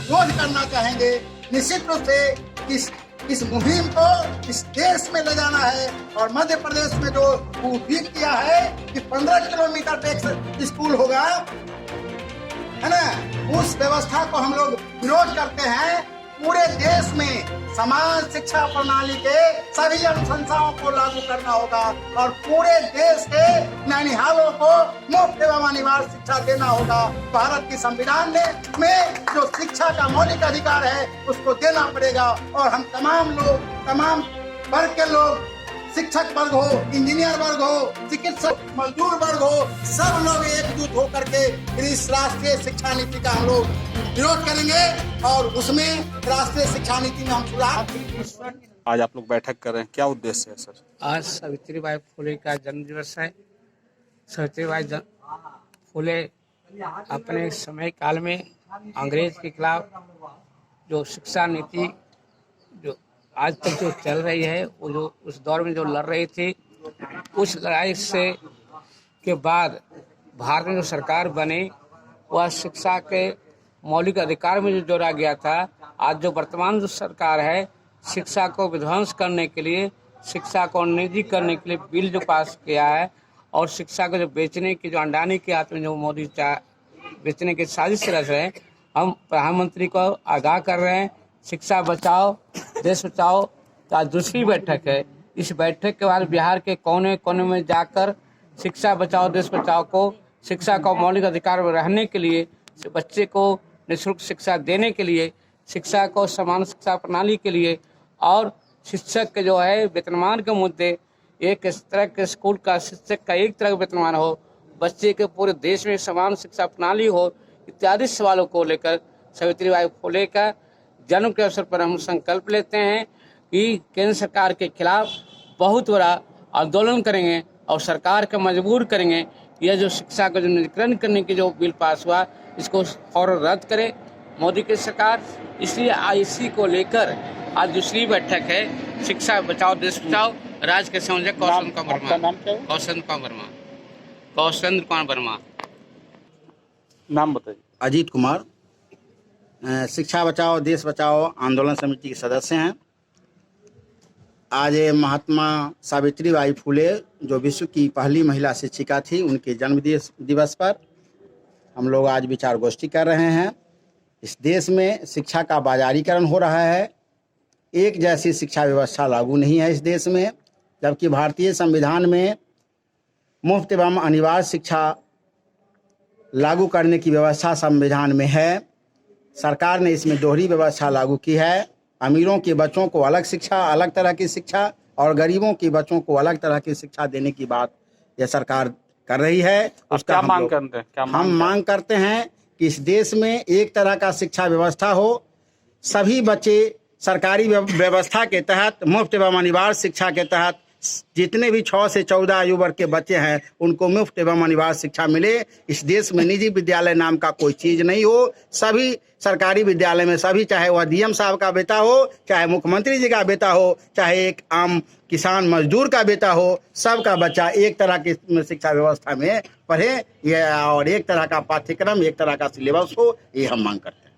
विरोध करना चाहेंगे। निश्चित रूप से इस मुहिम को इस देश में ले जाना है और मध्य प्रदेश में जो ठीक किया है कि 15 किलोमीटर पे एक स्कूल होगा, है ना, उस व्यवस्था को हम लोग विरोध करते हैं। पूरे देश में समान शिक्षा प्रणाली के सभी अनुशंसाओं को लागू करना होगा और पूरे देश के नैनिहालों को मुफ्त एवं अनिवार्य शिक्षा देना होगा। भारत की संविधान में जो शिक्षा का मौलिक अधिकार है उसको देना पड़ेगा और हम तमाम वर्ग के लोग, शिक्षक वर्ग हो, इंजीनियर वर्ग हो, चिकित्सक, मजदूर वर्ग हो, सब लोग एकजुट होकर के इस राष्ट्रीय शिक्षा नीति का हम लोग विरोध करेंगे और उसमें राष्ट्रीय शिक्षा नीति में हम सुधार। आज आप लोग बैठक कर रहे हैं, क्या उद्देश्य है सर? आज सावित्रीबाई फुले का जन्म दिवस है। सावित्रीबाई फुले अपने समय काल में अंग्रेज के खिलाफ जो शिक्षा नीति जो आज तक जो चल रही है, वो जो उस दौर में जो लड़ रहे थे, उस लड़ाई से के बाद भारत में जो सरकार बनी वह शिक्षा के मौलिक अधिकार में जो जोड़ा गया था। आज जो वर्तमान जो सरकार है, शिक्षा को विध्वंस करने के लिए, शिक्षा को निजी करने के लिए बिल जो पास किया है और शिक्षा को जो बेचने की, जो अंडानी के हाथ में जो मोदी बेचने की साजिश रच रहे हैं, हम प्रधानमंत्री को आगाह कर रहे हैं, शिक्षा बचाओ देश बचाओ। तो आज दूसरी बैठक है। इस बैठक के बाद बिहार के कोने कोने में जाकर शिक्षा बचाओ देश बचाओ को, शिक्षा का मौलिक अधिकार में रहने के लिए, बच्चे को निःशुल्क शिक्षा देने के लिए, शिक्षा को समान शिक्षा प्रणाली के लिए और शिक्षक के जो है वेतनमान के मुद्दे, एक इस तरह के स्कूल का शिक्षक का एक तरह का वेतनमान हो, बच्चे के पूरे देश में समान शिक्षा प्रणाली हो, इत्यादि सवालों को लेकर सावित्रीबाई फुले का जन्म के अवसर पर हम संकल्प लेते हैं कि केंद्र सरकार के खिलाफ बहुत बड़ा आंदोलन करेंगे और सरकार को मजबूर करेंगे। यह जो शिक्षा का जो निजीकरण करने की जो बिल पास हुआ, इसको फौरन रद्द करे मोदी की सरकार। इसलिए इसी को लेकर आज दूसरी बैठक है, शिक्षा बचाओ देश बचाओ। राज्य के संयोजक कौशेंद्र कुमार वर्मा। नाम बताइए। अजीत कुमार, शिक्षा बचाओ देश बचाओ आंदोलन समिति के सदस्य हैं। आज महात्मा सावित्रीबाई फुले जो विश्व की पहली महिला शिक्षिका थी, उनके जन्म दिवस पर हम लोग आज विचार गोष्ठी कर रहे हैं। इस देश में शिक्षा का बाजारीकरण हो रहा है, एक जैसी शिक्षा व्यवस्था लागू नहीं है इस देश में, जबकि भारतीय संविधान में मुफ्त एवं अनिवार्य शिक्षा लागू करने की व्यवस्था संविधान में है। सरकार ने इसमें दोहरी व्यवस्था लागू की है। अमीरों के बच्चों को अलग शिक्षा, अलग तरह की शिक्षा और गरीबों के बच्चों को अलग तरह की शिक्षा देने की बात यह सरकार कर रही है। उसका हम मांग करते हैं कि इस देश में एक तरह का शिक्षा व्यवस्था हो, सभी बच्चे सरकारी व्यवस्था के तहत मुफ्त एवं अनिवार्य शिक्षा के तहत जितने भी 6 से 14 आयु वर्ग के बच्चे हैं उनको मुफ्त एवं अनिवार्य शिक्षा मिले। इस देश में निजी विद्यालय नाम का कोई चीज नहीं हो। सभी सरकारी विद्यालय में सभी, चाहे वह डीएम साहब का बेटा हो, चाहे मुख्यमंत्री जी का बेटा हो, चाहे एक आम किसान मजदूर का बेटा हो, सबका बच्चा एक तरह की शिक्षा व्यवस्था में पढ़े और एक तरह का पाठ्यक्रम, एक तरह का सिलेबस हो, ये हम मांग करते हैं।